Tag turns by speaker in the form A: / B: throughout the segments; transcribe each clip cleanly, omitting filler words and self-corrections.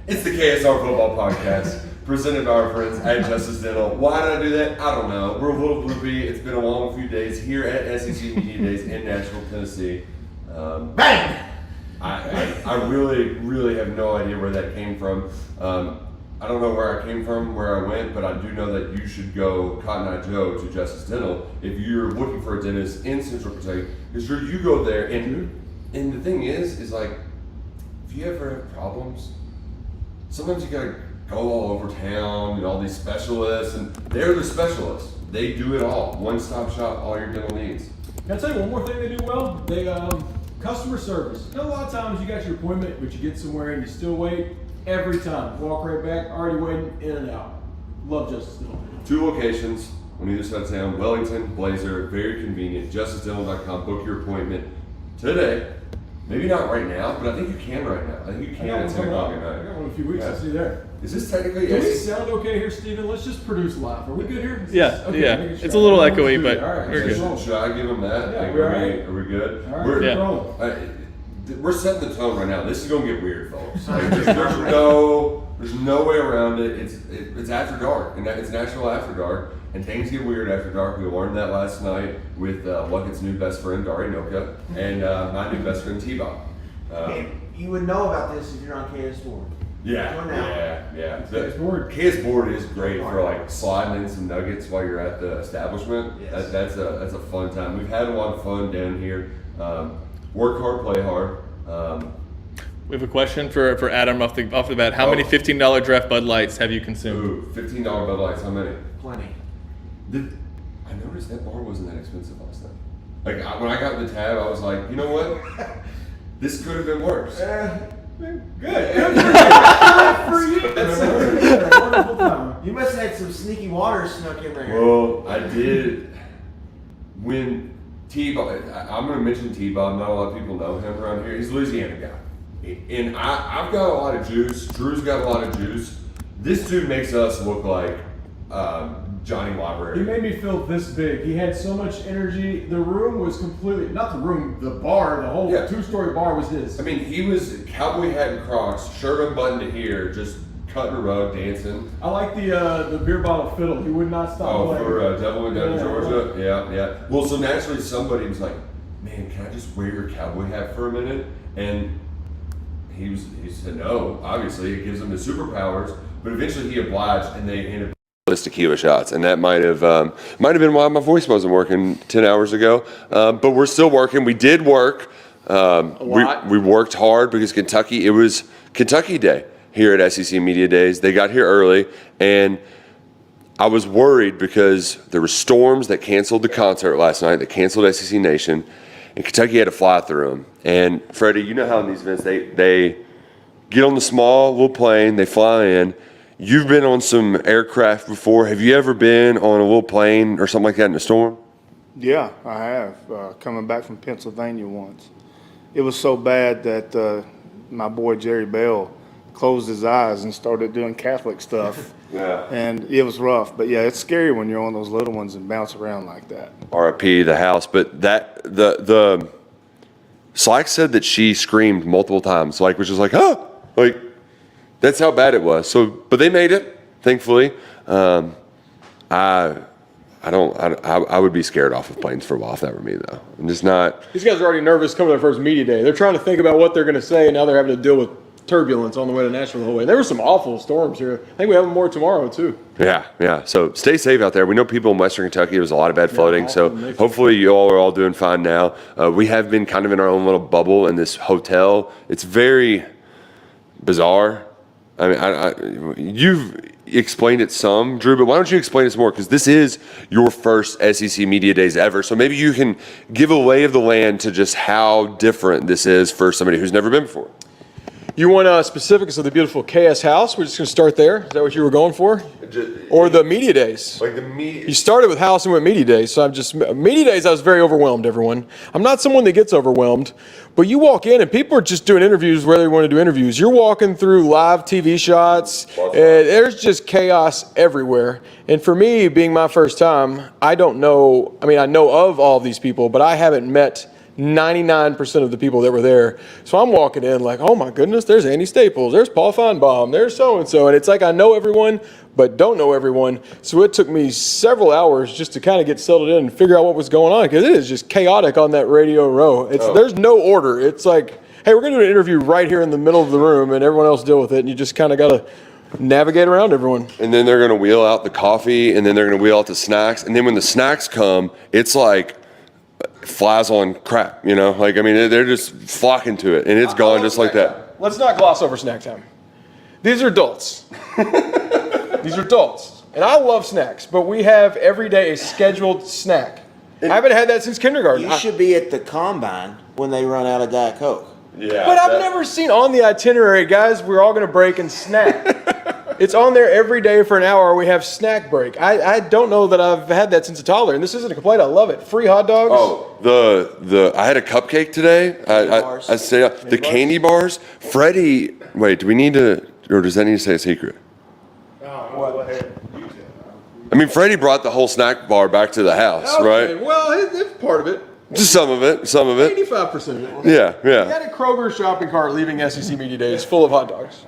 A: It's the KSR Football Podcast, presented by our friends at Justice Dental. Why did I do that? I don't know. We're a little gloopy. It's been a long few days here at SEC Media Days in Nashville, Tennessee.
B: Bang!
A: I really have no idea where that came from. I don't know where I came from, where I went, but I do know that you should go Cotton Eye Joe to Justice Dental if you're looking for a dentist in Central Kentucky. Because you go there, and the thing is like, if you ever have problems, sometimes you gotta go all over town and all these specialists, and they're the specialists. They do it all. One-stop shop, all your dental needs.
B: Can I tell you one more thing they do well? They customer service. You know, a lot of times you got your appointment, but you get somewhere and you still wait. Every time, walk right back, already waiting, in and out. Love Justice Dental.
A: 2 locations on either side of town: Wellington, Blazer. Very convenient. JusticeDental.com. Book your appointment today. Maybe not right now, but I think you can right now. I think you can at 10 o'clock at night.
B: I got one in a few weeks. I'll see you there.
A: Is this technically?
B: Do we sound okay here, Steven? Let's just produce live. Are we good here?
C: Yeah,
B: Okay,
C: yeah. It's a little echoey, but we're good.
A: Should I give them that?
B: Yeah,
A: Like,
B: we're all right.
A: Are we good?
B: All right,
A: We're,
B: rolling.
A: We're setting the tone right now. This is gonna get weird, folks. Like, there's no way around it. It's after dark, and it's Nashville after dark, and things get weird after dark. We learned that last night with Luckett's new best friend Dari Noka and my new best friend T-Bob.
D: You would know about this if you're on KS4.
A: Yeah.
B: KS
A: Board is great for like sliding in some nuggets while you're at the establishment.
D: Yes.
A: That's a fun time. We've had a lot of fun down here. Work hard, play hard.
C: We have a question for Adam off the bat. How many $15 draft Bud Lights have you consumed?
A: $15 Bud Lights. How many?
D: Plenty.
A: I noticed that bar wasn't that expensive last night. Like when I got the tab, I was like, you know what? This could have been worse.
B: Good.
D: For you. That's a wonderful time. You must have had some sneaky water snuck in there.
A: Well, I did. When T-Bob, I'm going to mention T-Bob. Not a lot of people know him around here. He's a Louisiana guy. And I've got a lot of juice. Drew's got a lot of juice. This dude makes us look like Johnny Library.
B: He made me feel this big. He had so much energy. The room was completely, not the room, the bar, the whole 2-story bar was his.
A: I mean, he was cowboy hat and Crocs, shirt unbuttoned to here, just cutting a rug, dancing.
B: I like the beer bottle fiddle. He would not stop playing.
A: For Devil Went Down to Georgia? Yeah. Well, so naturally somebody was like, man, can I just wear your cowboy hat for a minute? And he said no. Obviously, it gives him his superpowers. But eventually he obliged, and they ended up with tequila shots, and that might have been why my voice wasn't working 10 hours ago. But we're still working. We did work. We worked hard because it was Kentucky Day here at SEC Media Days. They got here early, and I was worried because there were storms that canceled the concert last night, that canceled SEC Nation, and Kentucky had to fly through them. And Freddie, you know how in these events they get on the small little plane, they fly in. You've been on some aircraft before. Have you ever been on a little plane or something like that in a storm?
E: Yeah, I have. Coming back from Pennsylvania once. It was so bad that my boy Jerry Bell closed his eyes and started doing Catholic stuff.
A: Yeah.
E: And it was rough. But yeah, it's scary when you're on those little ones and bounce around like that.
A: RIP the house. But the Slack said that she screamed multiple times, which is like, oh, like, that's how bad it was. So, but they made it, thankfully. I would be scared off of planes for a while if that were me, though. I'm just not.
B: These guys are already nervous coming to their first media day. They're trying to think about what they're going to say, and now they're having to deal with turbulence on the way to Nashville the whole way. There were some awful storms here. I think we have more tomorrow, too.
A: Yeah. So stay safe out there. We know people in Western Kentucky, there was a lot of bad flooding. So hopefully you all are all doing fine now. We have been kind of in our own little bubble in this hotel. It's very bizarre. I mean, you've explained it some, Drew, but why don't you explain it some more? Because this is your first SEC Media Days ever. So maybe you can give a lay of the land to just how different this is for somebody who's never been before.
B: You want specifics of the beautiful KSHouse? We're just going to start there. Is that what you were going for? Or the media days?
A: Like the media.
B: You started with house and went media days. So media days, I was very overwhelmed, everyone. I'm not someone that gets overwhelmed, but you walk in and people are just doing interviews where they want to do interviews. You're walking through live TV shots, and there's just chaos everywhere. And for me, being my first time, I don't know. I mean, I know of all of these people, but I haven't met 99% of the people that were there. So I'm walking in like, oh my goodness, there's Andy Staples, there's Paul Feinbaum, there's so-and-so. And it's like I know everyone, but don't know everyone. So it took me several hours just to kind of get settled in and figure out what was going on, because it is just chaotic on that radio row. There's no order. It's like, hey, we're going to do an interview right here in the middle of the room, and everyone else deal with it. And you just kind of got to navigate around everyone.
A: And then they're going to wheel out the coffee, and then they're going to wheel out the snacks. And then when the snacks come, it's like flies on crap, you know? Like, I mean, they're just flocking to it, and it's gone just like that.
B: Let's not gloss over snack time. These are adults. These are adults. And I love snacks, but we have every day a scheduled snack. I haven't had that since kindergarten.
D: You should be at the combine when they run out of Diet Coke.
A: Yeah.
B: But I've never seen on the itinerary, guys, we're all going to break and snack. It's on there every day for an hour. We have snack break. I don't know that I've had that since a toddler, and this isn't a complaint. I love it. Free hot dogs.
A: Oh, I had a cupcake today. I say the candy bars. Freddie, wait, do we need to, or does that need to say a secret? I mean, Freddie brought the whole snack bar back to the house,
B: Okay,
A: right?
B: well, it's part of it.
A: Just some of it.
B: 85% of it.
A: Yeah.
B: We had a Kroger shopping cart leaving SEC Media Days full of hot dogs.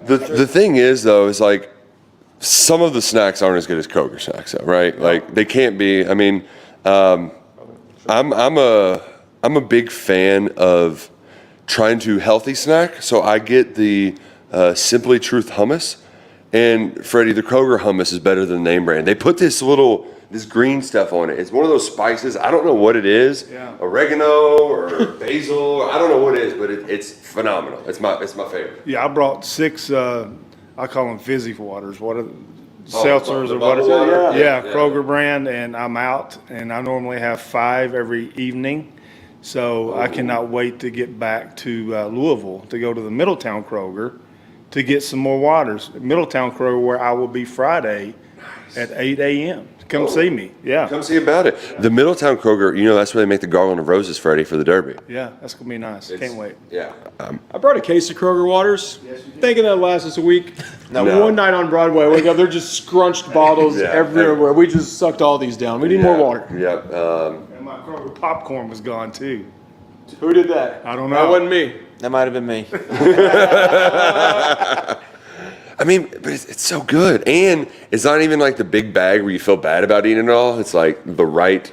A: The thing is, though, is like some of the snacks aren't as good as Kroger snacks, though, right? Like they can't be. I mean, I'm a big fan of trying to healthy snack, so I get the Simply Truth hummus. And Freddie, the Kroger hummus is better than the name brand. They put this green stuff on it. It's one of those spices. I don't know what it is. Yeah. Oregano or basil. Or I don't know what it is, but it's phenomenal. It's my favorite.
E: Yeah, I brought 6. I call them fizzy waters. What are seltzers or whatever?
A: Water?
E: Yeah, Kroger brand, and I'm out. And I normally have 5 every evening. So I cannot wait to get back to Louisville to go to the Middletown Kroger to get some more waters. Middletown Kroger, where I will be Friday at 8 a.m. Come see me. Yeah.
A: Come see about it. The Middletown Kroger, that's where they make the garland of roses, Freddie, for the Derby.
E: Yeah, that's going to be nice. Can't wait.
A: Yeah.
B: I brought a case of Kroger waters, thinking that'd last us a week.
A: No.
B: One night on Broadway, wake up, they're just scrunched bottles everywhere. We just sucked all these down. We need more water.
A: Yeah.
E: And my Kroger popcorn was gone too.
B: Who did that?
E: I don't know.
B: That wasn't me.
D: That might have been me.
A: I mean, but it's so good. And it's not even like the big bag where you feel bad about eating it all. It's like the right,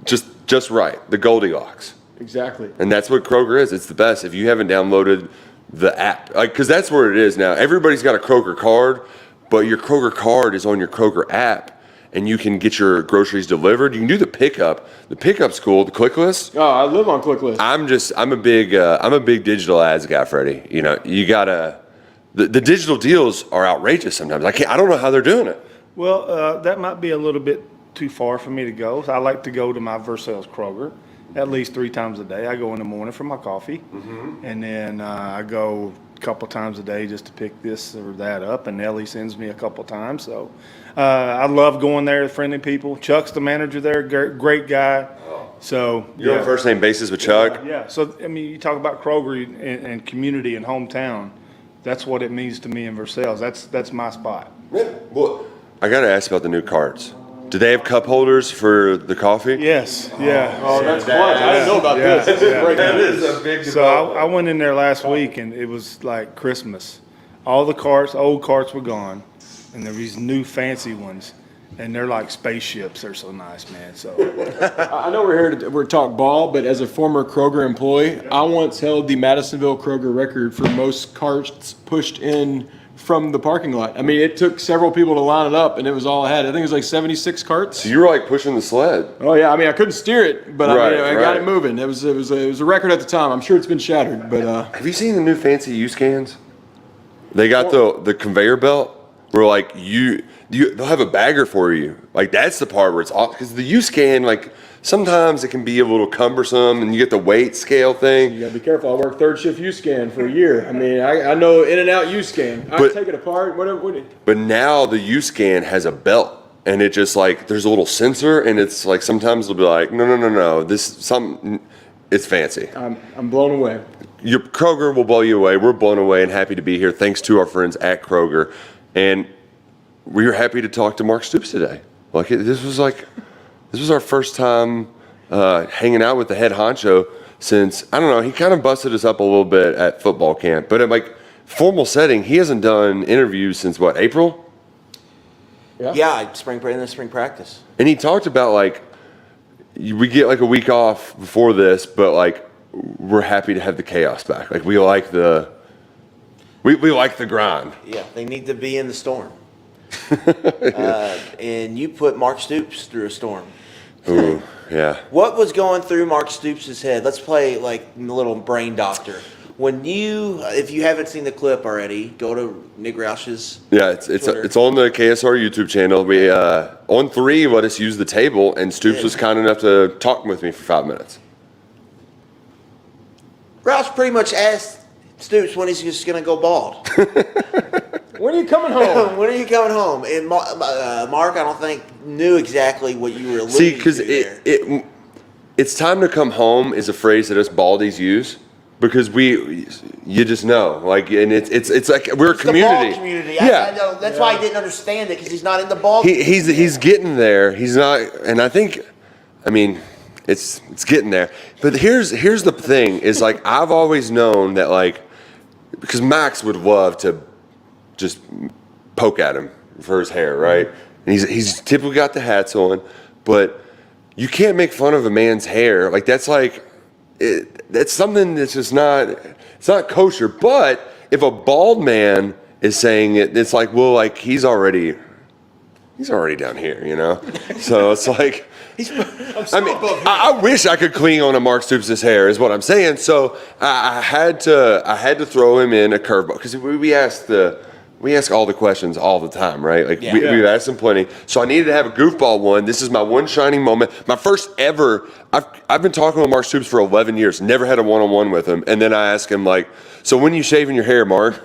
A: just right, the Goldilocks.
B: Exactly.
A: And that's what Kroger is. It's the best. If you haven't downloaded the app, because that's where it is now. Everybody's got a Kroger card, but your Kroger card is on your Kroger app, and you can get your groceries delivered. You can do the pickup. The pickup's cool. The click list.
B: Oh, I live on click list.
A: I'm a big digital ads guy, Freddie. You gotta. The digital deals are outrageous sometimes. I don't know how they're doing it.
E: Well, that might be a little bit too far for me to go. So I like to go to my Versailles Kroger at least 3 times a day. I go in the morning for my coffee, and then I go a couple times a day just to pick this or that up, and Ellie sends me a couple times. So I love going there, friendly people. Chuck's the manager there, great guy. So
A: You're on first name basis with Chuck?
E: Yeah. So, I mean, you talk about Kroger and community and hometown. That's what it means to me in Versailles. That's my spot.
A: Yeah. Well, I got to ask about the new carts. Do they have cup holders for the coffee?
E: Yes. Yeah.
B: Oh, that's clutch. I didn't know about this. This is great.
A: That is a big
E: So I went in there last week, and it was like Christmas. All the old carts were gone, and there were these new fancy ones, and they're like spaceships. They're so nice, man. So
B: I know we're here to talk ball, but as a former Kroger employee, I once held the Madisonville Kroger record for most carts pushed in from the parking lot. I mean, it took several people to line it up, and it was all I had. I think it was like 76 carts.
A: So you were like pushing the sled.
B: Oh yeah, I mean, I couldn't steer it, but I got
A: right.
B: it moving. It was a record at the time. I'm sure it's been shattered, but
A: Have you seen the new fancy U-scans? They got the conveyor belt where like they'll have a bagger for you. Like that's the part where it's off, because the U-scan, like sometimes it can be a little cumbersome, and you get the weight scale thing.
B: you gotta be careful. I worked third shift U-scan for a year. I mean, I know in and out U-scan. I take it apart, whatever.
A: But now the U-scan has a belt, and it just like there's a little sensor, and it's like sometimes it'll be like no, it's fancy.
B: I'm blown away.
A: Your Kroger will blow you away. We're blown away and happy to be here. Thanks to our friends at Kroger, and we were happy to talk to Mark Stoops today. This was our first time hanging out with the head honcho since, I don't know, he kind of busted us up a little bit at football camp. But at like formal setting, he hasn't done interviews since what, April?
D: Yeah, spring practice.
A: And he talked about like, we get like a week off before this, but like we're happy to have the chaos back. Like we like the grind.
D: Yeah, they need to be in the storm. And you put Mark Stoops through a storm.
A: Ooh, yeah.
D: What was going through Mark Stoops' head? Let's play like a little brain doctor. If you haven't seen the clip already, go to Nick Roush's.
A: Yeah, it's on the KSR YouTube channel. We on 3 let us use the table, and Stoops was kind enough to talk with me for 5 minutes.
D: Roush pretty much asked Stoops when he's just going to go bald.
B: When are you coming home?
D: When are you coming home? And Mark, I don't think, knew exactly what you were alluding
A: See, because
D: to there.
A: it's time to come home is a phrase that us baldies use. Because you just know, like, and it's like we're a community.
D: The ball community.
A: Yeah,
D: I know. That's why I didn't understand it, because he's not in the ball.
A: He's getting there. He's not, and I think, I mean, it's getting there. But here's the thing: is like I've always known that, like, because Max would love to just poke at him for his hair, right? And he's typically got the hats on, but you can't make fun of a man's hair. Like that's like. That's something that's just it's not kosher. But if a bald man is saying it, it's like, well, like he's already down here, you know? So it's like, I wish I could clean on a Mark Stoops' hair is what I'm saying. So I had to throw him in a curveball because we ask all the questions all the time, right? Like we've asked him plenty. So I needed to have a goofball one. This is my one shining moment. My first ever. I've been talking with Mark Stoops for 11 years. Never had a one-on-one with him. And then I asked him like, so when you shaving your hair, Mark?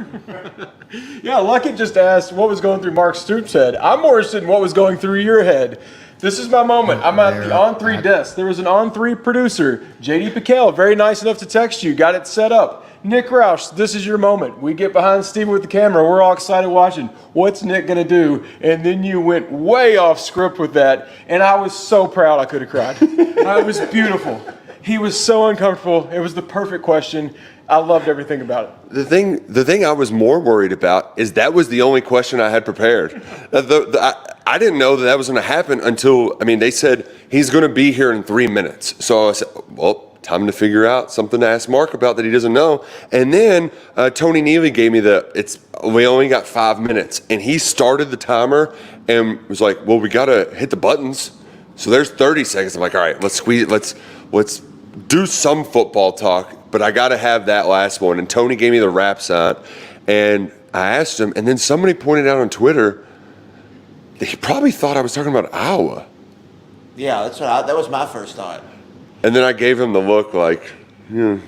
B: Yeah, Luckett just asked what was going through Mark Stoops' head. I'm more interested in what was going through your head. This is my moment. I'm at the On3 desk. There was an On3 producer, JD Piquel, very nice enough to text you, got it set up. Nick Roush, this is your moment. We get behind Steve with the camera. We're all excited watching. What's Nick going to do? And then you went way off script with that. And I was so proud I could have cried. It was beautiful. He was so uncomfortable. It was the perfect question. I loved everything about it.
A: The thing I was more worried about is that was the only question I had prepared. I didn't know that was going to happen until, they said he's going to be here in 3 minutes. So I said, well, time to figure out something to ask Mark about that he doesn't know. And then Tony Neely gave me we only got 5 minutes. And he started the timer and was like, well, we got to hit the buttons. So there's 30 seconds. I'm like, all right, let's squeeze it. Let's do some football talk. But I got to have that last one. And Tony gave me the rap sign. And I asked him. And then somebody pointed out on Twitter that he probably thought I was talking about Iowa.
D: Yeah, that was my first thought.
A: And then I gave him the look like, yeah.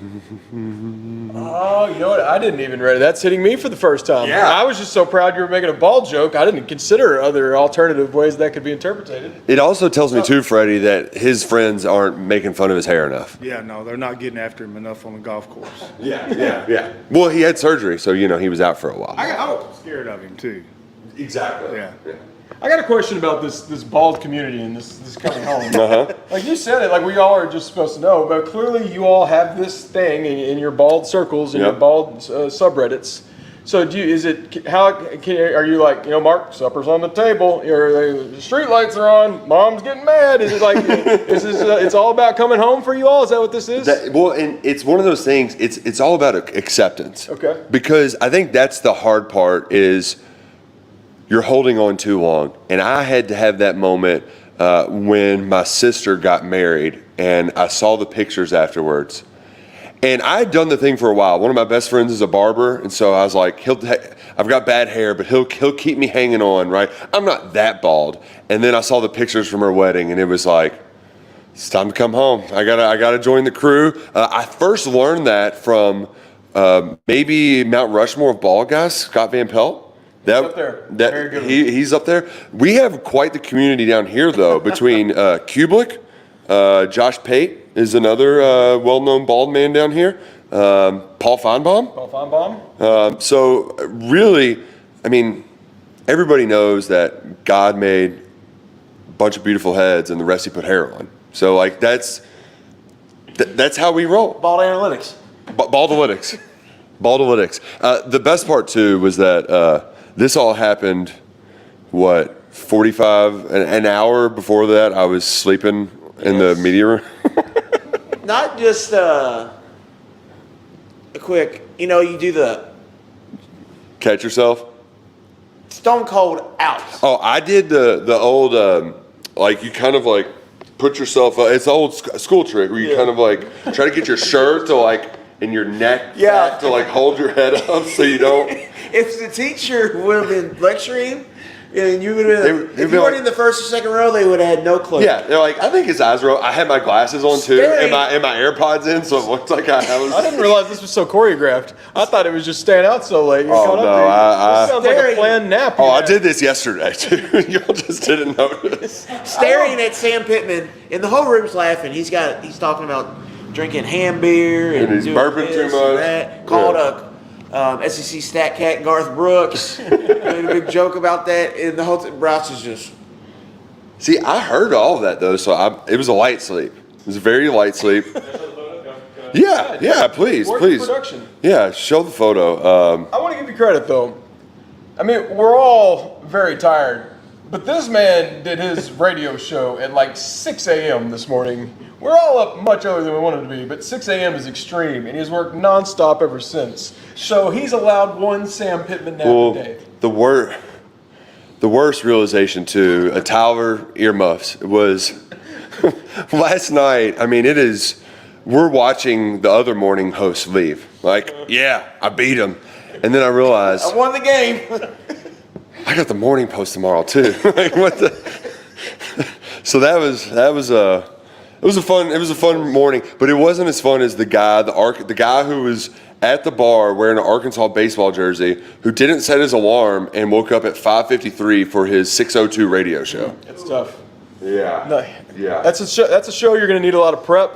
B: Oh, you know what? I didn't even read it. That's hitting me for the first time.
A: Yeah.
B: I was just so proud you were making a ball joke. I didn't consider other alternative ways that could be interpreted.
A: It also tells me too, Freddie, that his friends aren't making fun of his hair enough.
E: Yeah, no, they're not getting after him enough on the golf course.
A: Yeah. Well, he had surgery, so he was out for a while.
E: I was scared of him too.
A: Exactly.
E: Yeah.
B: I got a question about this bald community and this coming home.
A: Uh-huh.
B: Like you said it, like we all are just supposed to know, but clearly you all have this thing in your bald circles and your bald subreddits. So are you like, Mark, supper's on the table, the street lights are on, mom's getting mad? Is it like, it's all about coming home for you all? Is that what this is?
A: And it's one of those things, it's all about acceptance.
B: Okay.
A: Because I think that's the hard part is you're holding on too long. And I had to have that moment when my sister got married and I saw the pictures afterwards. And I had done the thing for a while. One of my best friends is a barber. And so I was like, I've got bad hair, but he'll keep me hanging on, right? I'm not that bald. And then I saw the pictures from her wedding and it was like, it's time to come home. I gotta join the crew. I first learned that from maybe Mount Rushmore of bald guys, Scott Van Pelt.
B: He's up there. Very good.
A: He's up there. We have quite the community down here, though, between Kublik, Josh Pate is another well-known bald man down here, Paul Feinbaum. So really, everybody knows that God made a bunch of beautiful heads and the rest he put hair on. So like that's how we roll.
D: Bald analytics.
A: Baldalytics. The best part too was that this all happened. 45 an hour before that, I was sleeping in the media room.
D: Not just a quick. You do the
A: Catch yourself.
D: stone cold out.
A: Oh, I did the old like you kind of like put yourself. It's the old school trick where you kind of like try to get your shirt to like in your neck to like hold your head up so you don't.
D: If the teacher would have been lecturing, and you would have, if you weren't in the first or second row, they would have had no clue.
A: Yeah, they're like, I think his eyes were. I had my glasses on too, and my AirPods in, so it looked like I was.
B: I didn't realize this was so choreographed. I thought it was just staying out so late.
A: Oh no,
B: This sounds like a planned nap.
A: I did this yesterday too. Y'all just didn't notice.
D: Staring at Sam Pittman, and the whole room's laughing. He's talking about drinking ham beer and
A: he's
D: doing
A: burping
D: this
A: too
D: and
A: much.
D: that. Called a SEC stat cat Garth Brooks. Made a big joke about that, and the whole Brouts is just.
A: See, I heard all of that though, so it was a light sleep. It was a very light sleep. Yeah, please.
B: Production.
A: Yeah, show the photo.
B: I want to give you credit though. I mean, we're all very tired, but this man did his radio show at like 6 a.m. this morning. We're all up much earlier than we wanted to be, but 6 a.m. is extreme, and he's worked nonstop ever since. So he's allowed one Sam Pittman nap a day.
A: The worst realization too, a Tyler earmuffs was last night. I mean, we're watching the other morning hosts leave. Like, yeah, I beat him. And then I realized
D: I won the game.
A: I got the morning post tomorrow too. Like, what the? So it was a fun morning, but it wasn't as fun as the guy who was at the bar wearing an Arkansas baseball jersey, who didn't set his alarm and woke up at 5:53 for his 6:02 radio show.
B: It's tough.
A: Yeah.
B: No,
A: Yeah.
B: That's a show you're going to need a lot of prep.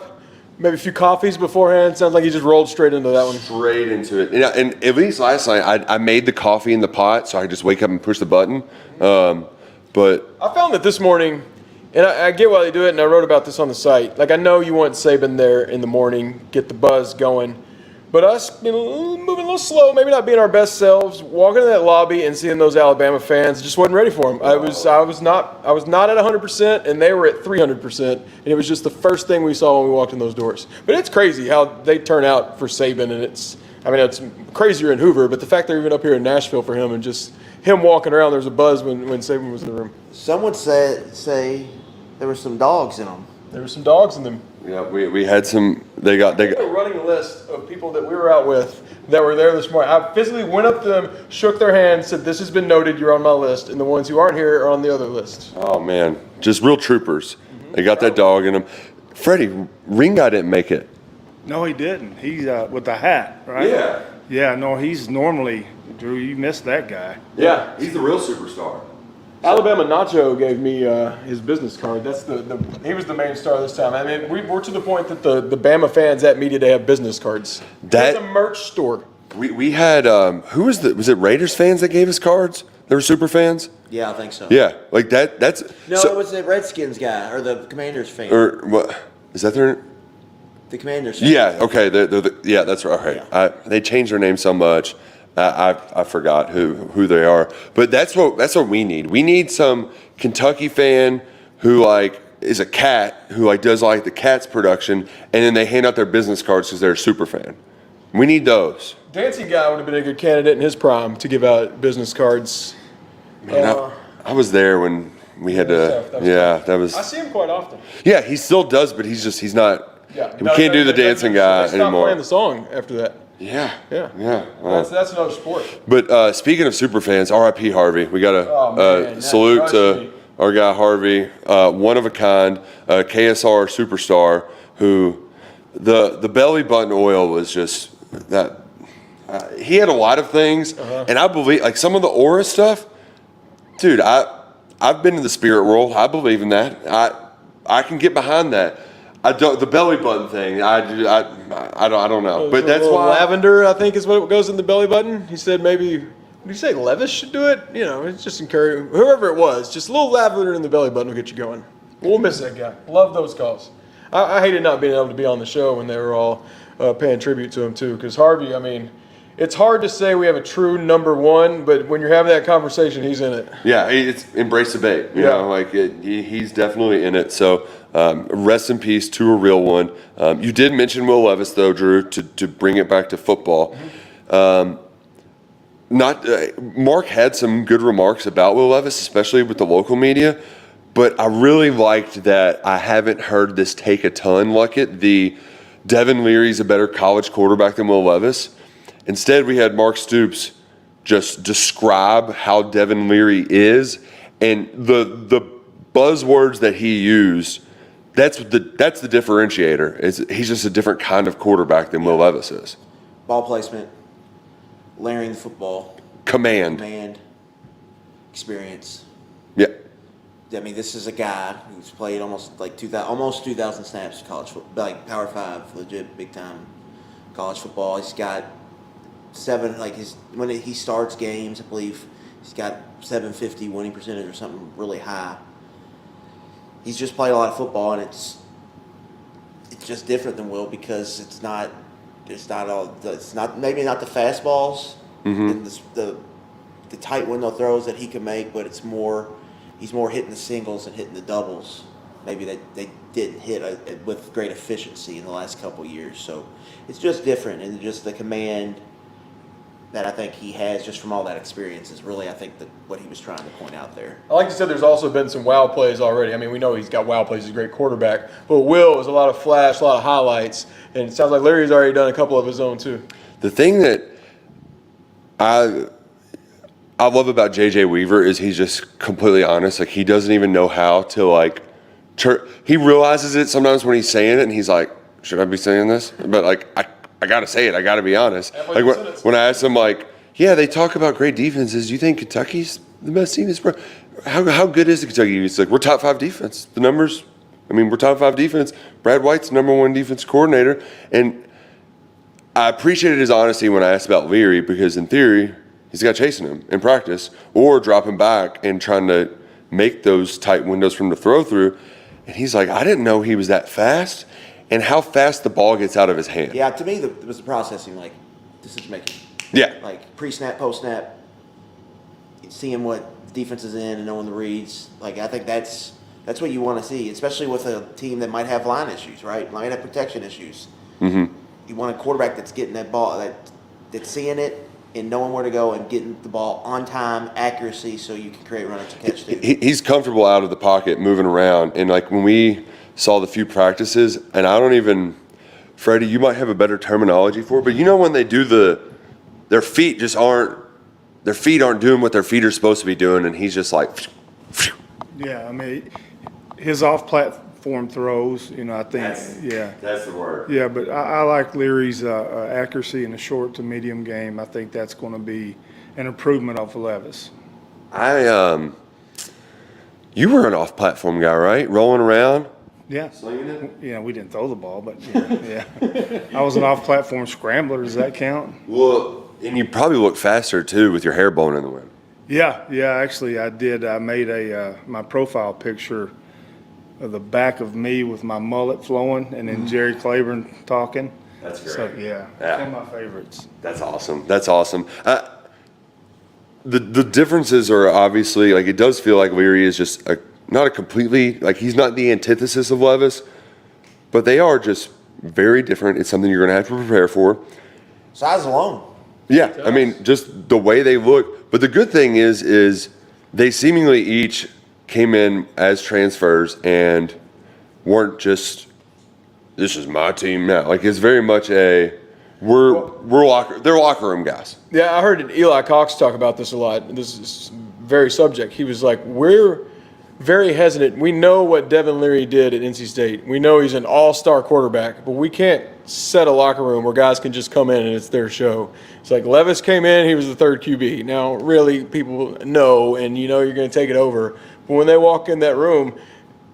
B: Maybe a few coffees beforehand. Sounds like he just rolled straight into that one.
A: Straight into it. And at least last night, I made the coffee in the pot, so I could just wake up and push the button. But
B: I found that this morning, and I get why they do it, and I wrote about this on the site. Like, I know you want Saban there in the morning, get the buzz going. But us, moving a little slow, maybe not being our best selves, walking in that lobby and seeing those Alabama fans, just wasn't ready for them. I was not at 100%, and they were at 300%, and it was just the first thing we saw when we walked in those doors. But it's crazy how they turn out for Saban, and it's crazier in Hoover, but the fact they're even up here in Nashville for him, and just him walking around, there was a buzz when Saban was in the room.
D: Some would say there were some dogs in them.
B: There were some dogs in them.
A: yeah, we had some. They got.
B: A running list of people that we were out with that were there this morning. I physically went up to them, shook their hand, said, "This has been noted. You're on my list." And the ones who aren't here are on the other list.
A: Oh man, just real troopers. They got that dog in them. Freddie, Ring Guy didn't make it.
E: No, he didn't. He's with the hat, right?
A: Yeah.
E: Yeah, no, he's normally, Drew, you missed that guy.
A: Yeah, he's the real superstar.
B: Alabama Nacho gave me his business card. That's he was the main star this time. I mean, we're to the point that the Bama fans at Media Day have business cards. It's a merch store.
A: We had who was it Raiders fans that gave us cards? They were super fans.
D: Yeah, I think so.
A: Yeah, like that. That's
D: No, it was the Redskins guy or the Commanders fan.
A: or what is that their?
D: The Commanders fan.
A: Yeah. Okay. Yeah, that's right. Okay.
D: Yeah.
A: They changed their name so much. I forgot who they are. But that's what we need. We need some Kentucky fan who like is a cat who like does like the Cats production, and then they hand out their business cards because they're a super fan. We need those.
B: Dancy guy would have been a good candidate in his prime to give out business cards.
A: Man, I was there when we had to. That was.
B: I see him quite often.
A: Yeah, he still does, but he's not.
B: Yeah,
A: we can't do the dancing guy
B: they stopped
A: anymore.
B: playing the song after that.
A: Yeah.
B: Well, that's another sport.
A: But speaking of super fans, R.I.P. Harvey. We got to salute to our guy Harvey, one of a kind, KSR superstar, who the belly button oil was just that. He had a lot of things, and I believe like some of the aura stuff. Dude, I've been in the spirit world. I believe in that. I can get behind that. I don't the belly button thing. I don't know, but that's why
B: lavender, I think, is what goes in the belly button. He said maybe. Did he say Levis should do it? You know, it's just encourage whoever it was. Just a little lavender in the belly button will get you going. We'll miss that guy. Love those calls. I hated not being able to be on the show when they were all paying tribute to him too, because Harvey, I mean, it's hard to say we have a true number one, but when you're having that conversation, he's in it.
A: Yeah, it's embrace the bait. You know, like he's definitely in it. So rest in peace to a real one. You did mention Will Levis though, Drew, to bring it back to football. Mark had some good remarks about Will Levis, especially with the local media. But I really liked that I haven't heard this take a ton like it. The Devin Leary's a better college quarterback than Will Levis. Instead, we had Mark Stoops just describe how Devin Leary is, and the buzzwords that he used. That's the differentiator. He's just a different kind of quarterback than Will Levis is.
D: Ball placement, layering the football,
A: Command,
D: experience.
A: Yeah.
D: I mean, this is a guy who's played almost 2,000 snaps of college football, like Power 5, legit big time college football. He's got when he starts games, I believe he's got 750 winning percentage or something really high. He's just played a lot of football, and it's just different than Will because it's not maybe not the fastballs and the tight window throws that he can make, but it's more. He's more hitting the singles and hitting the doubles. Maybe they didn't hit with great efficiency in the last couple of years. So it's just different, and just the command that I think he has just from all that experience is really, I think, what he was trying to point out there.
B: Like you said, there's also been some wow plays already. I mean, we know he's got wow plays. He's a great quarterback. But Will is a lot of flash, a lot of highlights. And it sounds like Larry's already done a couple of his own, too.
A: The thing that I love about JJ Weaver is he's just completely honest. Like, he doesn't even know how to, he realizes it sometimes when he's saying it, and he's like, should I be saying this? But, I got to say it. I got to be honest. When I asked him, yeah, they talk about great defenses. Do you think Kentucky's the best team? How good is the Kentucky? He's like, we're top 5 defense. The numbers, we're top 5 defense. Brad White's number 1 defense coordinator. And I appreciated his honesty when I asked about Leary because, in theory, he's got chasing him in practice or dropping back and trying to make those tight windows for him to throw through. And he's like, I didn't know he was that fast and how fast the ball gets out of his hand.
D: Yeah, to me, it was the processing, decision making.
A: Yeah.
D: Pre-snap, post-snap, seeing what defense is in and knowing the reads. I think that's what you want to see, especially with a team that might have line issues, right? Might have protection issues.
A: Mm-hmm.
D: You want a quarterback that's getting that ball, that's seeing it, and knowing where to go and getting the ball on time, accuracy, so you can create run and catch too.
A: He's comfortable out of the pocket, moving around. And when we saw the few practices, and I don't even, Freddie, you might have a better terminology for it, but when they do their feet aren't doing what their feet are supposed to be doing, and he's just like.
E: Yeah, his off-platform throws, I think,
A: That's the word.
E: Yeah, but I like Leary's accuracy in the short to medium game. I think that's going to be an improvement off of Levis.
A: You were an off-platform guy, right? Rolling around?
E: Yeah.
A: Slinging it?
E: Yeah, we didn't throw the ball, but yeah. I was an off-platform scrambler. Does that count?
A: Well, and you probably look faster, too, with your hair blowing in the wind.
E: Yeah, actually I did. I made my profile picture of the back of me with my mullet flowing and then Jerry Claiborne talking.
A: That's great.
E: So, yeah. One of my favorites.
A: That's awesome. The differences are obviously, it does feel like Leary is just not a completely, he's not the antithesis of Levis, but they are just very different. It's something you're going to have to prepare for.
D: Size alone.
A: Yeah, just the way they look. But the good thing is they seemingly each came in as transfers and weren't just, this is my team now. It's very much they're locker room guys.
B: Yeah, I heard Eli Cox talk about this a lot. This is very subject. He was like, we're very hesitant. We know what Devin Leary did at NC State. We know he's an all-star quarterback, but we can't set a locker room where guys can just come in and it's their show. It's like Levis came in, he was the third QB. Now, really, people know, and you're going to take it over. But when they walk in that room,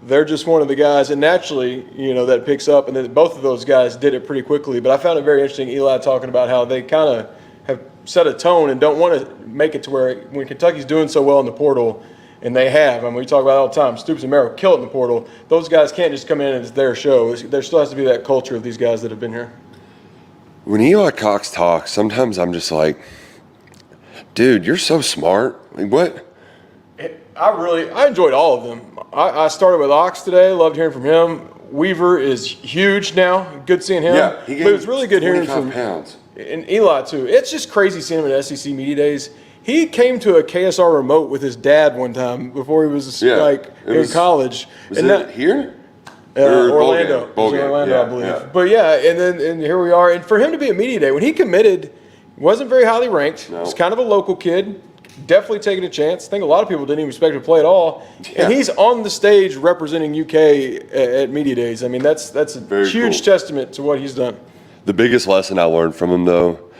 B: they're just one of the guys, and naturally, that picks up. And then both of those guys did it pretty quickly. But I found it very interesting, Eli talking about how they kind of have set a tone and don't want to make it to where when Kentucky's doing so well in the portal And they have. I mean, we talk about it all the time. Stoops and Merrill kill it in the portal. Those guys can't just come in and it's their show. There still has to be that culture of these guys that have been here.
A: When Eli Cox talks, sometimes I'm just like, dude, you're so smart. Like, what?
B: I enjoyed all of them. I started with Ox today. Loved hearing from him. Weaver is huge now. Good seeing him.
A: Yeah,
B: but it was really good hearing from
A: pounds.
B: And Eli too. It's just crazy seeing him at SEC Media Days. He came to a KSR remote with his dad one time before he was in college.
A: Was it here?
B: Orlando.
A: Bowl game.
B: Orlando,
A: Yeah,
B: I believe.
A: yeah.
B: But yeah, and here we are. And for him to be at Media Day, when he committed, he wasn't very highly ranked.
A: No.
B: He's kind of a local kid. Definitely taking a chance. I think a lot of people didn't even expect him to play at all.
A: Yeah.
B: And he's on the stage representing UK at Media Days. I mean, that's a
A: Very
B: huge
A: cool.
B: testament to what he's done.
A: The biggest lesson I learned from him, though,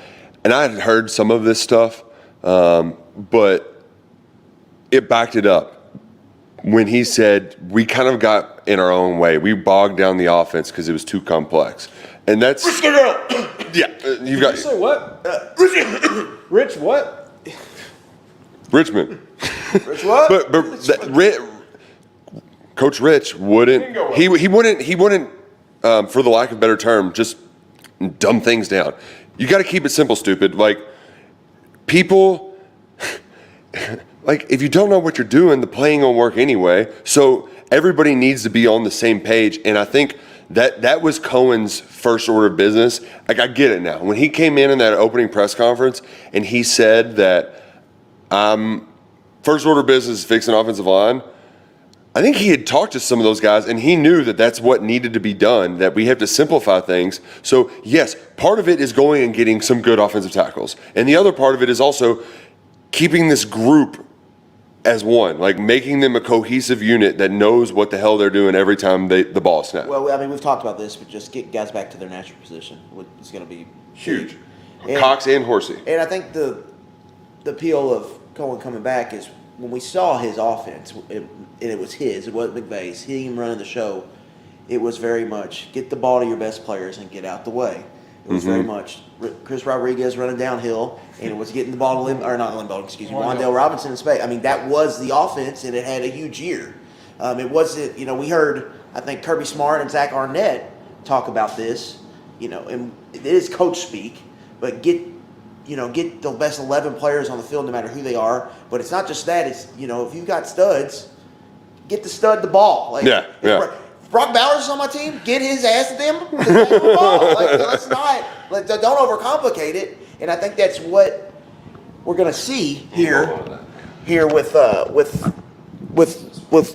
A: and I had heard some of this stuff, but it backed it up when he said we kind of got in our own way. We bogged down the offense because it was too complex, and that's yeah. You've got
B: Did you say what? Rich what?
A: Richmond,
B: Rich what?
A: Coach Rich wouldn't. He wouldn't. For the lack of a better term, just dumb things down. You got to keep it simple, stupid. Like people, like if you don't know what you're doing, the play ain't gonna work anyway. So everybody needs to be on the same page. And I think that was Cohen's first order of business. Like I get it now. When he came in that opening press conference and he said that first order of business is fixing offensive line. I think he had talked to some of those guys, and he knew that that's what needed to be done, that we have to simplify things. So, yes, part of it is going and getting some good offensive tackles. And the other part of it is also keeping this group as one, like making them a cohesive unit that knows what the hell they're doing every time the ball snaps.
D: Well, I mean, we've talked about this, but just get guys back to their natural position is going to be
A: Huge.
D: And,
A: Cox and Horsey.
D: And I think the appeal of Cohen coming back is when we saw his offense, and it was his, it wasn't McVay's, him running the show, it was very much get the ball to your best players and get out the way. It was very much Chris Rodriguez running downhill, and it was getting the ball to Wandale Robinson in space. I mean, that was the offense, and it had a huge year. It wasn't, we heard, I think, Kirby Smart and Zach Arnett talk about this, and it is coach speak, but get the best 11 players on the field no matter who they are. But it's not just that. It's, if you've got studs, get the stud the ball. Like,
A: Yeah.
D: Brock Bowers is on my team. Get his ass to them. The ball. Like, let's not. Don't overcomplicate it. And I think that's what we're going to see here with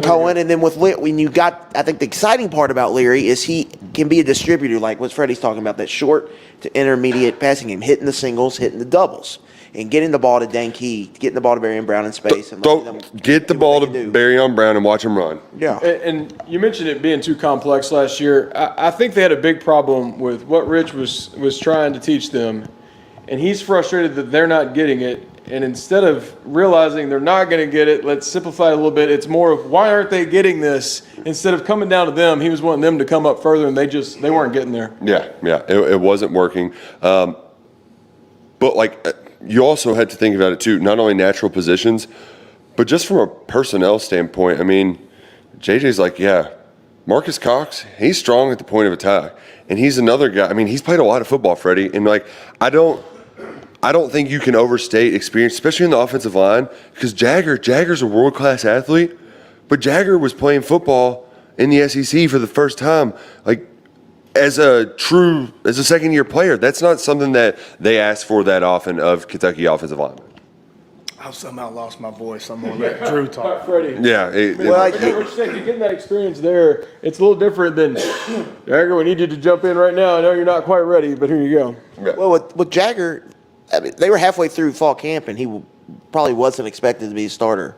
D: Cohen, and then with when you got. I think the exciting part about Leary is he can be a distributor, like what Freddie's talking about, that short to intermediate passing game, hitting the singles, hitting the doubles, and getting the ball to Dan Key, getting the ball to Barry Brown in space. And
A: Get the ball to Barry Brown and watch him run.
D: Yeah.
B: And you mentioned it being too complex last year. I think they had a big problem with what Rich was trying to teach them, and he's frustrated that they're not getting it. And instead of realizing they're not going to get it, let's simplify it a little bit. It's more of why aren't they getting this? Instead of coming down to them, he was wanting them to come up further, and they weren't getting there.
A: Yeah, it wasn't working. But you also had to think about it too, not only natural positions, but just from a personnel standpoint. I mean, JJ's like, yeah, Marcus Cox, he's strong at the point of attack. And he's another guy. I mean, he's played a lot of football, Freddie. And I don't think you can overstate experience, especially in the offensive line, because Jagger's a world-class athlete, but Jagger was playing football in the SEC for the first time, as a second-year player. That's not something that they ask for that often of Kentucky offensive linemen.
E: I've somehow lost my voice. I'm going to let Drew talk.
B: Freddie.
A: Yeah.
B: You're getting that experience there. It's a little different than, Jagger, we need you to jump in right now. I know you're not quite ready, but here you go.
D: Well, with Jagger, I mean, they were halfway through fall camp, and he probably wasn't expected to be a starter.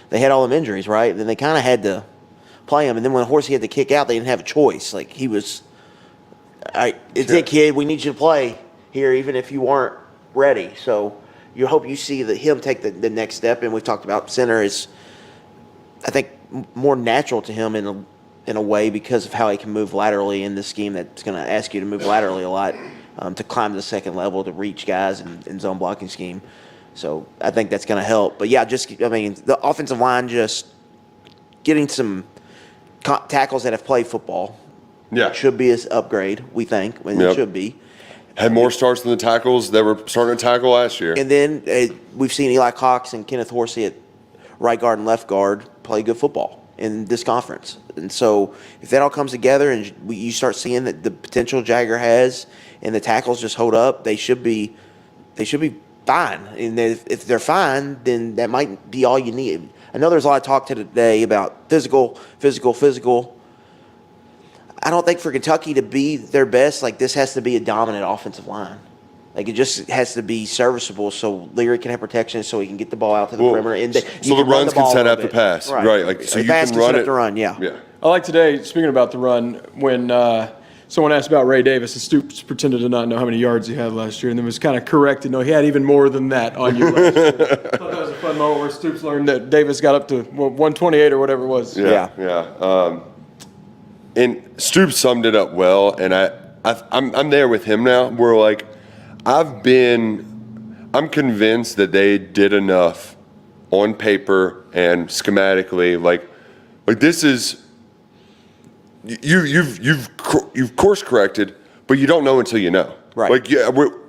D: They had all them injuries, right? Then they kind of had to play him. And then when Horsey had to kick out, they didn't have a choice. Like, he was, it's it, kid. We need you to play here, even if you weren't ready. So you hope you see him take the next step. And we've talked about center is, I think, more natural to him in a way because of how he can move laterally in this scheme that's going to ask you to move laterally a lot. To climb to the second level, to reach guys in zone blocking scheme. So I think that's going to help. But yeah, the offensive line just getting some tackles that have played football.
A: Yeah.
D: Should be an upgrade, we think. It should be.
A: Had more starts than the tackles that were starting to tackle last year.
D: And then we've seen Eli Cox and Kenneth Horsey at right guard and left guard play good football in this conference. And so if that all comes together and you start seeing that the potential Jagger has and the tackles just hold up, they should be fine. And if they're fine, then that might be all you need. I know there's a lot of talk today about physical. I don't think for Kentucky to be their best, like this has to be a dominant offensive line. Like it just has to be serviceable so Leary can have protection so he can get the ball out to the perimeter. And
A: so the runs can set up the pass. Right. Like, so you can run it.
D: Yeah.
B: I like today, speaking about the run, when someone asked about Ray Davis, and Stoops pretended to not know how many yards he had last year, and then was kind of corrected. No, he had even more than that on you last year. I thought that was a fun moment where Stoops learned that Davis got up to 128 or whatever it was.
A: Yeah. And Stoops summed it up well, and I'm there with him now. Where like I'm convinced that they did enough on paper and schematically. Like this is you've course corrected, but you don't know until you know.
D: Right.
A: Like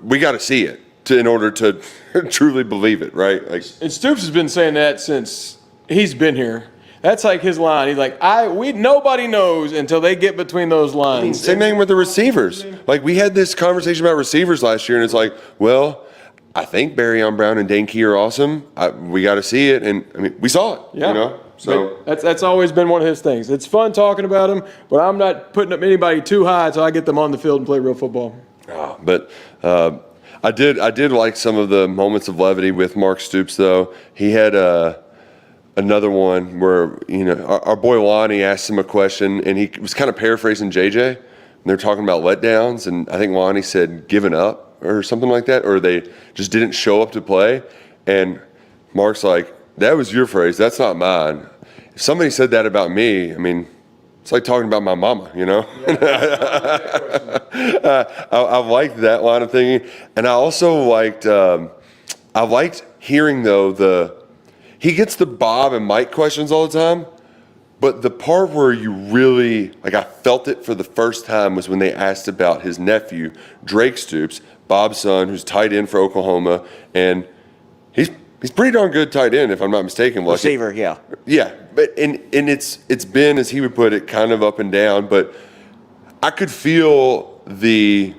A: we got to see it in order to truly believe it. Right. Like
B: and Stoops has been saying that since he's been here. That's like his line. He's like, nobody knows until they get between those lines.
A: Same thing with the receivers. Like we had this conversation about receivers last year, and it's like, well, I think Barryon Brown and Dane Key are awesome. We got to see it, and I mean, we saw it.
B: Yeah.
A: You know, so
B: that's always been one of his things. It's fun talking about him, but I'm not putting up anybody too high until I get them on the field and play real football.
A: But I did like some of the moments of levity with Mark Stoops, though. He had another one where, our boy Lonnie asked him a question, and he was kind of paraphrasing JJ. And they're talking about letdowns, and I think Lonnie said giving up or something like that, or they just didn't show up to play. And Mark's like, that was your phrase. That's not mine. If somebody said that about me, I mean, it's like talking about my mama, I liked that line of thinking. And I also liked hearing, though, he gets the Bob and Mike questions all the time, but the part where you really, I felt it for the first time was when they asked about his nephew, Drake Stoops, Bob's son, who's tight end for Oklahoma, and he's pretty darn good tight end, if I'm not mistaken.
D: Receiver, yeah.
A: Yeah, but and it's been, as he would put it, kind of up and down, but I could feel the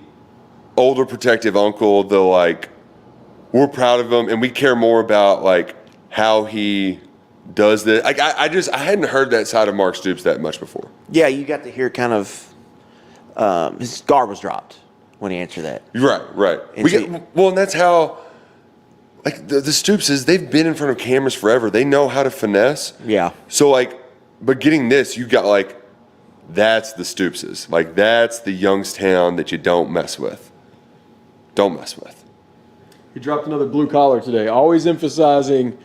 A: older protective uncle, we're proud of him, and we care more about, how he does this. I hadn't heard that side of Mark Stoops that much before.
D: Yeah, you got to hear kind of his guard was dropped when he answered that.
A: Right. And that's how, the Stoopses, they've been in front of cameras forever. They know how to finesse.
D: Yeah.
A: So, but getting this, you got, that's the Stoopses. That's the Youngstown that you don't mess with. Don't mess with.
B: He dropped another blue collar today, always emphasizing.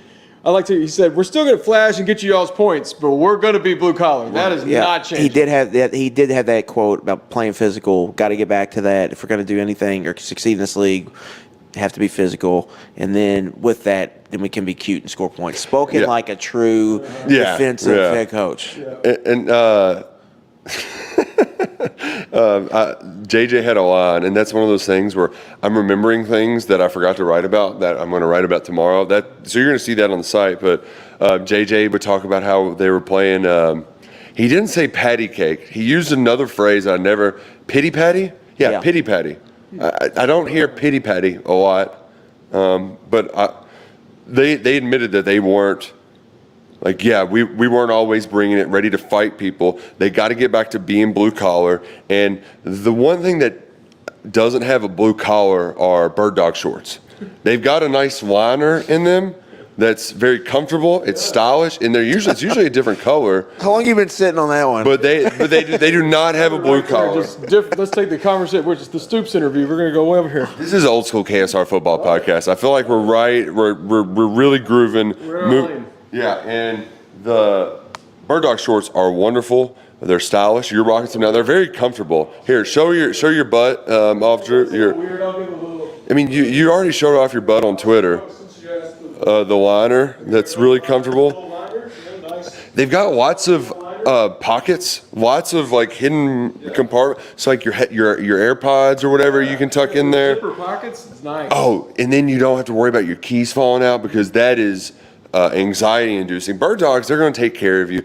B: He said, we're still going to flash and get you y'all's points, but we're going to be blue collar. That is not changing.
D: He did have that quote about playing physical. Got to get back to that. If we're going to do anything or succeed in this league, have to be physical. And then with that, then we can be cute and score points. Spoken like a true defensive head coach.
A: Yeah. And JJ had a line, and that's one of those things where I'm remembering things that I forgot to write about that I'm going to write about tomorrow. So you're going to see that on the site. But JJ would talk about how they were playing. He didn't say patty cake. He used another phrase pity patty. Yeah, pity patty. I don't hear pity patty a lot, but they admitted that they weren't. We weren't always bringing it, ready to fight people. They got to get back to being blue collar. And the one thing that doesn't have a blue collar are bird dog shorts. They've got a nice liner in them that's very comfortable. It's stylish, and it's usually a different color.
D: How long have you been sitting on that one?
A: But they do not have a blue collar.
B: Let's take the conversation, which is the Stoops interview. We're going to go over here.
A: This is old school KSR Football Podcast. I feel like we're right. We're really grooving. Yeah, and the bird dog shorts are wonderful. They're stylish. You're rocking them now. They're very comfortable. Here, show your butt off. I mean, you already showed off your butt on Twitter. the liner that's really comfortable. They've got lots of pockets, lots of like hidden compartments. It's like your AirPods or whatever you can tuck in there.
B: Zipper pockets, it's nice.
A: Oh, and then you don't have to worry about your keys falling out because that is anxiety-inducing. Bird Dogs, they're going to take care of you.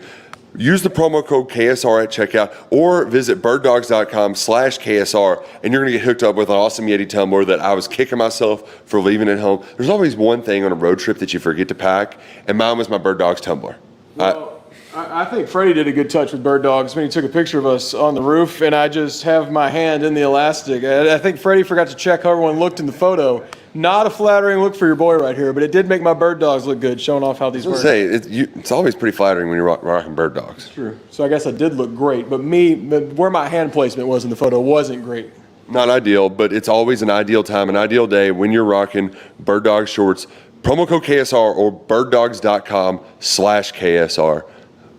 A: Use the promo code KSR at checkout or visit birddogs.com/KSR and you're going to get hooked up with an awesome Yeti tumbler that I was kicking myself for leaving at home. There's always one thing on a road trip that you forget to pack, and mine was my Bird Dogs tumbler.
B: Well, I think Freddie did a good touch with Bird Dogs when he took a picture of us on the roof, and I just have my hand in the elastic. I think Freddie forgot to check how everyone looked in the photo. Not a flattering look for your boy right here, but it did make my Bird Dogs look good, showing off how these work.
A: It's always pretty flattering when you're rocking Bird Dogs.
B: True. So I guess I did look great, but where my hand placement was in the photo wasn't great.
A: Not ideal, but it's always an ideal time, an ideal day when you're rocking Bird Dog shorts. Promo code KSR or birddogs.com/KSR.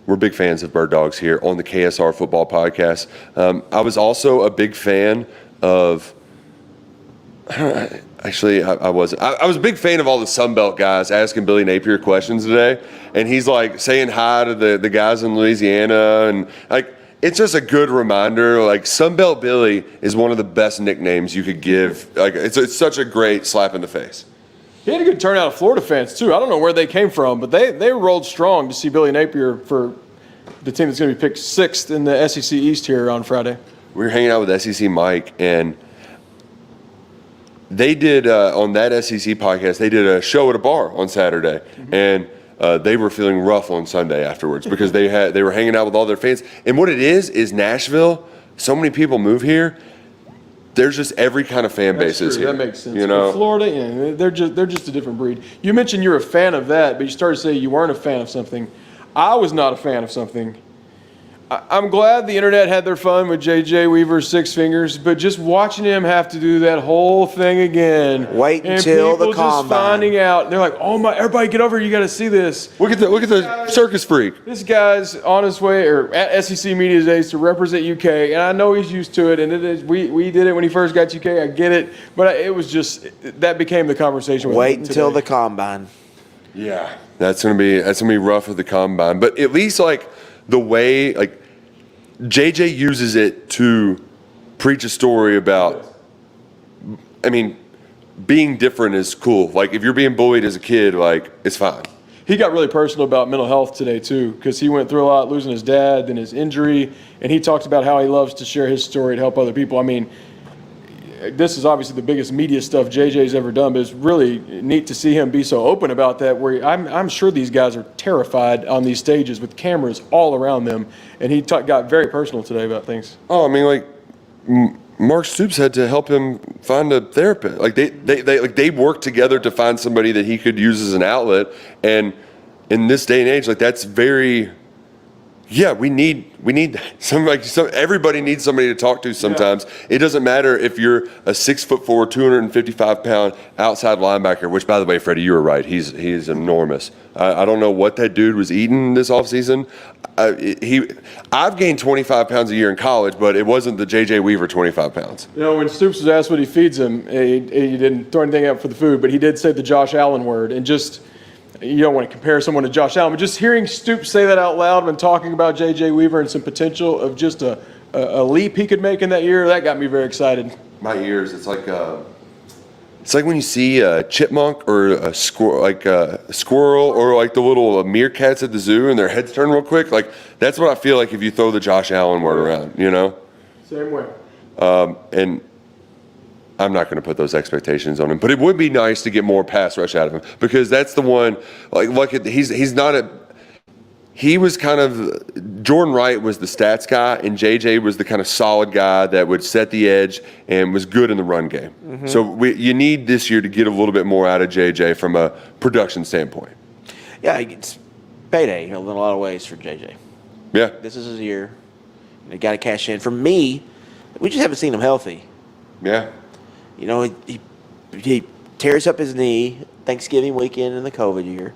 A: We're big fans of Bird Dogs here on the KSR Football Podcast. I was also a big fan of. Actually, I wasn't. I was a big fan of all the Sunbelt guys asking Billy Napier questions today, and he's like saying hi to the guys in Louisiana, and like it's just a good reminder. Like Sunbelt Billy is one of the best nicknames you could give. Like it's such a great slap in the face.
B: He had a good turnout of Florida fans, too. I don't know where they came from, but they rolled strong to see Billy Napier for the team that's going to be picked 6th in the SEC East here on Friday.
A: We were hanging out with SEC Mike, and they did, on that SEC podcast, they did a show at a bar on Saturday, and they were feeling rough on Sunday afterwards because they were hanging out with all their fans. And what it is Nashville, so many people move here, there's just every kind of fan base is here.
B: That makes sense.
A: You know?
B: In Florida, yeah, they're just a different breed. You mentioned you're a fan of that, but you started to say you weren't a fan of something. I was not a fan of something. I'm glad the internet had their fun with J.J. Weaver's 6 fingers, but just watching him have to do that whole thing again.
D: Wait until the
B: combine. People just finding out. They're like, oh my, everybody get over here, you got to see this.
A: Look at the circus freak.
B: This guy's on his way, or at SEC Media Days to represent UK, and I know he's used to it, and it is, we did it when he first got to UK, I get it, but it was just, that became the conversation with
D: Wait
B: him
D: until
B: today.
D: the combine.
A: Yeah. That's gonna be rough with the combine. But at least like the way like JJ uses it to preach a story about, I mean, being different is cool. Like if you're being bullied as a kid, like it's fine.
B: He got really personal about mental health today too, because he went through a lot, losing his dad, then his injury, and he talked about how he loves to share his story to help other people. I mean, this is obviously the biggest media stuff JJ's ever done, but it's really neat to see him be so open about that, where I'm sure these guys are terrified on these stages with cameras all around them, and he got very personal today about things.
A: Oh, I mean, like Mark Stoops had to help him find a therapist. Like they worked together to find somebody that he could use as an outlet, and in this day and age, like that's very. Yeah, we need that. Everybody needs somebody to talk to sometimes. Yeah. It doesn't matter if you're a 6'4", 255-pound outside linebacker, which, by the way, Freddie, you were right. He's enormous. I don't know what that dude was eating this offseason. I've gained 25 pounds a year in college, but it wasn't the J.J. Weaver 25 pounds.
B: You know, when Stoops was asked what he feeds him, he didn't throw anything out for the food, but he did say the Josh Allen word, and just – you don't want to compare someone to Josh Allen, but just hearing Stoops say that out loud when talking about J.J. Weaver and some potential of just a leap he could make in that year, that got me very excited.
A: My ears, it's like when you see a chipmunk or a squirrel or like the little meerkats at the zoo and their heads turn real quick. Like that's what I feel like if you throw the Josh Allen word around, you know?
B: Same way.
A: And I'm not going to put those expectations on him, but it would be nice to get more pass rush out of him because that's the one. He's not a. He was kind of Jordan Wright was the stats guy, and JJ was the kind of solid guy that would set the edge and was good in the run game. Mm-hmm. So you need this year to get a little bit more out of JJ from a production standpoint.
D: Yeah, it's payday in a lot of ways for JJ.
A: Yeah,
D: this is his year. They got to cash in. For me, we just haven't seen him healthy.
A: Yeah.
D: You know, he tears up his knee Thanksgiving weekend in the COVID year.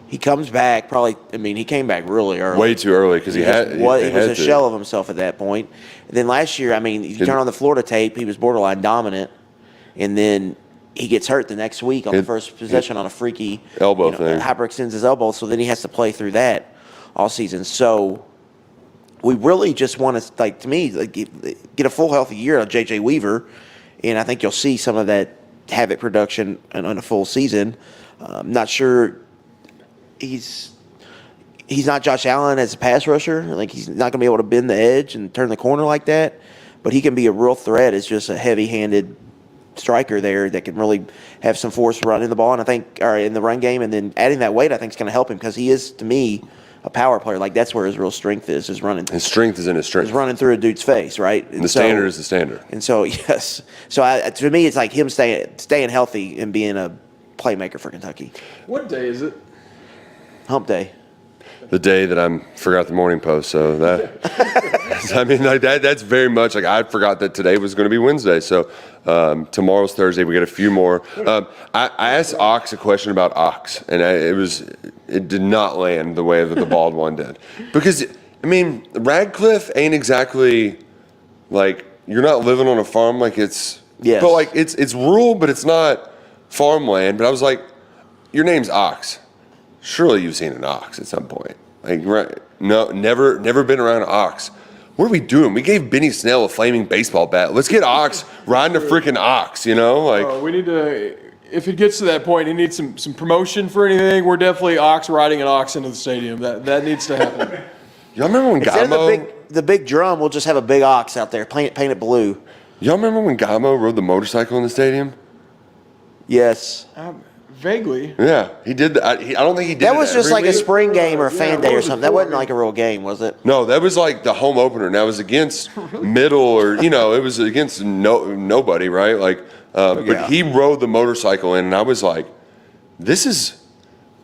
D: He comes back he came back really early.
A: Way too early because he was
D: a shell of himself at that point. And then last year, you turn on the Florida tape, he was borderline dominant. And then he gets hurt the next week on the first possession on a freaky
A: elbow thing.
D: Hyperextends his elbow, so then he has to play through that all season. So we really just want to, like, to me, like, get a full healthy year of J.J. Weaver, and I think you'll see some of that havoc production on a full season. I'm not sure he's not Josh Allen as a pass rusher. Like, he's not going to be able to bend the edge and turn the corner like that, but he can be a real threat as just a heavy-handed striker there that can really have some force running the ball, and I think, or in the run game, and then adding that weight, I think is going to help him because he is, to me, a power player. Like, that's where his real strength is running.
A: His strength is in his strength.
D: Is running through a dude's face, right? And
A: the standard is the standard.
D: And so, yes. So, to me, it's like him staying healthy and being a playmaker for Kentucky.
B: What day is it?
D: Hump day.
A: The day that I forgot the morning post, so that I mean, like that's very much like I forgot that today was going to be Wednesday. So tomorrow's Thursday. We got a few more. I asked Ox a question about Ox, and it did not land the way that the bald one did, because I mean Radcliffe ain't exactly like you're not living on a farm like it's but like it's rural, but it's not farmland. But I was like, your name's Ox. Surely you've seen an ox at some point. Like, right? No, never been around an ox. What are we doing? We gave Benny Snell a flaming baseball bat. Let's get Ox riding a freaking ox, you know? Like,
B: we need to, if it gets to that point, he needs some promotion for anything. We're definitely Ox riding an ox into the stadium. That needs to happen.
A: Y'all remember when
D: Instead
A: Gamo?
D: of the big drum, we'll just have a big ox out there, paint it blue.
A: Y'all remember when Gamo rode the motorcycle in the stadium?
D: Yes.
B: Vaguely.
A: Yeah, he did that. I don't think he did
D: That was just like a
A: week.
D: spring game or a fan day or something. That wasn't like a real game, was it?
A: No, that was like the home opener. And that was against Middle, or it was against nobody, right? Like, but he rode the motorcycle in, and I was like, "This is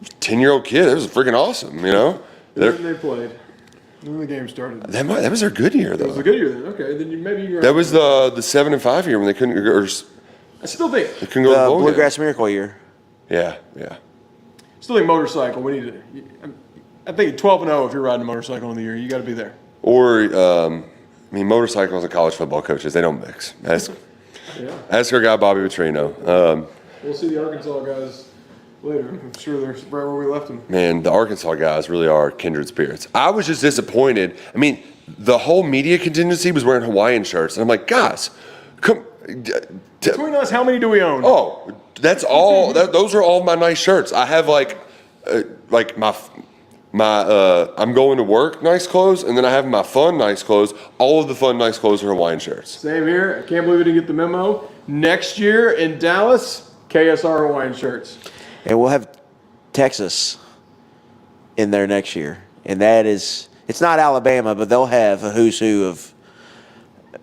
A: a 10-year-old kid. That was freaking awesome," you know.
B: Then they played. Then the game started.
A: That was their good year, though.
B: It was a good year then. Okay, then maybe you're.
A: That was the 7-5 year when they couldn't.
B: I still think.
A: They couldn't go to the bowl game.
D: Bluegrass Miracle year.
A: Yeah.
B: Still think motorcycle. We need to. I think 12-0 if you're riding a motorcycle in the year, you got to be there.
A: Or motorcycles and college football coaches, they don't mix. Ask our guy Bobby Petrino.
B: We'll see the Arkansas guys later. I'm sure they're right where we left them.
A: Man, the Arkansas guys really are kindred spirits. I was just disappointed. I mean, the whole media contingency was wearing Hawaiian shirts, and I'm like, guys, come.
B: Between us, how many do we own?
A: Oh, that's all. Those are all my nice shirts. I have like my I'm going to work nice clothes, and then I have my fun nice clothes. All of the fun nice clothes are Hawaiian shirts.
B: Same here. I can't believe we didn't get the memo. Next year in Dallas, KSR Hawaiian shirts.
D: And we'll have Texas in there next year. And it's not Alabama, but they'll have a who's who of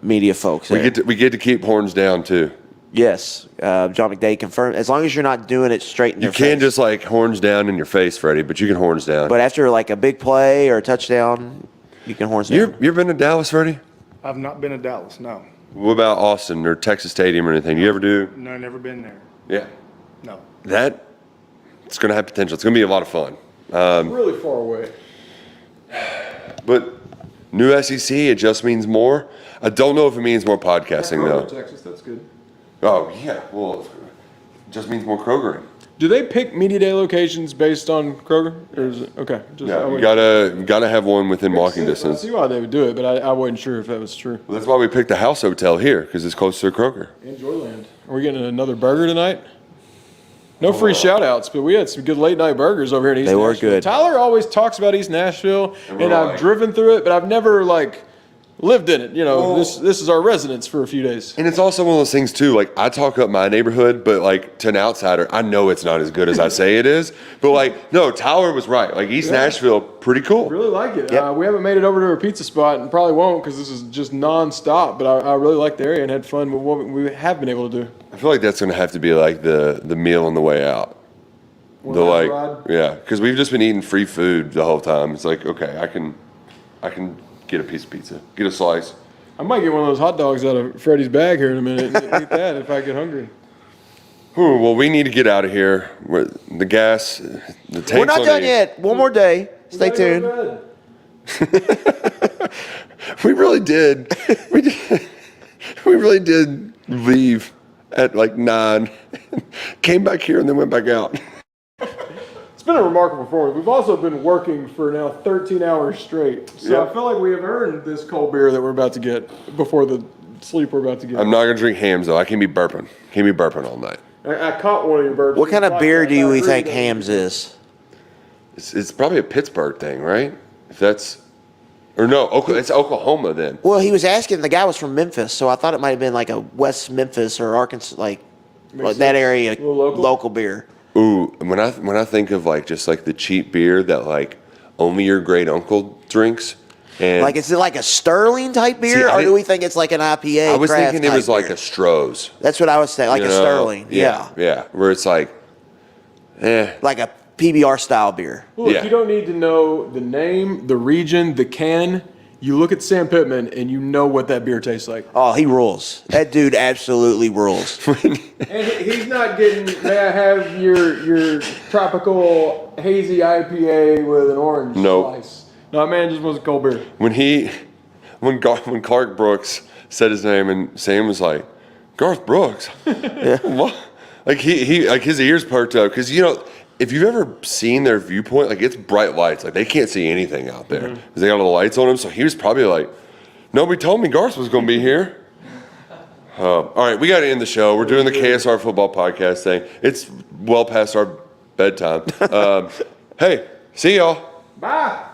D: media folks there.
A: We get to keep horns down too.
D: Yes, John McDay confirmed. As long as you're not doing it straight in their face.
A: You can't just like horns down in your face, Freddie, but you can horns down.
D: But after like a big play or a touchdown, you can horns down.
A: You ever been to Dallas, Freddie?
E: I've not been to Dallas, no.
A: What about Austin or Texas Stadium or anything? You ever do?
E: No, never been there.
A: Yeah.
E: No.
A: It's going to have potential. It's going to be a lot of fun.
B: Really far away.
A: But new SEC, it just means more. I don't know if it means more podcasting, though.
B: Texas, that's good.
A: Oh, yeah. Well, it just means more Krogering.
B: Do they pick media day locations based on Kroger? Or is it, okay.
A: Yeah, you gotta have one within walking
B: I
A: distance.
B: see why they would do it, but I wasn't sure if that was true.
A: Well, that's why we picked the house hotel here, because it's close to Kroger.
B: And Joyland. Are we getting another burger tonight? No free shout-outs, but we had some good late-night burgers over here in East Nashville.
D: They were good.
B: Tyler always talks about East Nashville, and I've driven through it, but I've never, lived in it. This is our residence for a few days.
A: And it's also one of those things, too, I talk up my neighborhood, but, to an outsider, I know it's not as good as I say it is. But, no, Tyler was right. East Nashville, pretty cool.
B: Really like it.
D: Yep.
B: We haven't made it over to a pizza spot and probably won't because this is just non-stop, but I really like the area and had fun with what we have been able to do.
A: I feel like that's going to have to be, the meal on the way out. Yeah, because we've just been eating free food the whole time. It's like, okay, I can get a piece of pizza, get a slice.
B: I might get one of those hot dogs out of Freddie's bag here in a minute and eat that if I get hungry.
A: Ooh, well, we need to get out of here. The gas, the tank's
D: We're not
A: on
D: done
A: E.
D: yet. One more day. Stay tuned.
A: We really did. We really did leave at like 9, came back here and then went back out.
B: It's been a remarkable performance. We've also been working for now 13 hours straight. So
A: Yep.
B: I feel like we have earned this cold beer that we're about to get before the sleep we're about to get.
A: I'm not gonna drink hams though. I can't be burping. Can't be burping all night.
B: I caught one of your birds.
D: What kind of beer do we think
B: ham?
D: Hams is?
A: It's probably a Pittsburgh thing, right? If that's, or no, it's Oklahoma then.
D: Well, he was asking. The guy was from Memphis, so I thought it might have been like a West Memphis or Arkansas, like that area
B: A little
D: local beer.
A: Ooh, when I think of like just like the cheap beer that like only your great uncle drinks, and
D: Like, is it like a Sterling type beer,
A: I
D: or do
A: didn't-
D: we think it's like an IPA?
A: I was
D: craft
A: thinking it was
D: type
A: like
D: beer?
A: a Stroh's.
D: That's what I was saying, like
A: you
D: a
A: know?
D: Sterling. Yeah.
A: Yeah, where it's like,
D: Like a PBR style beer.
B: Well, look,
A: Yeah.
B: you don't need to know the name, the region, the can. You look at Sam Pittman and you know what that beer tastes like.
D: Oh, he rules. That dude absolutely rules.
B: And he's not getting, may I have your tropical hazy IPA with an orange
A: Nope.
B: slice? No, that man just wants a cold beer.
A: when Clark Brooks said his name and Sam was like, Garth Brooks, what? Like he like his ears perked up because if you've ever seen their viewpoint, like it's bright lights, like they can't see anything out there because they got all the lights on them. So he was probably like, nobody told me Garth was going to be here. All right, we got to end the show. We're doing the KSR Football Podcast thing. It's well past our bedtime. Hey, see y'all.
B: Bye.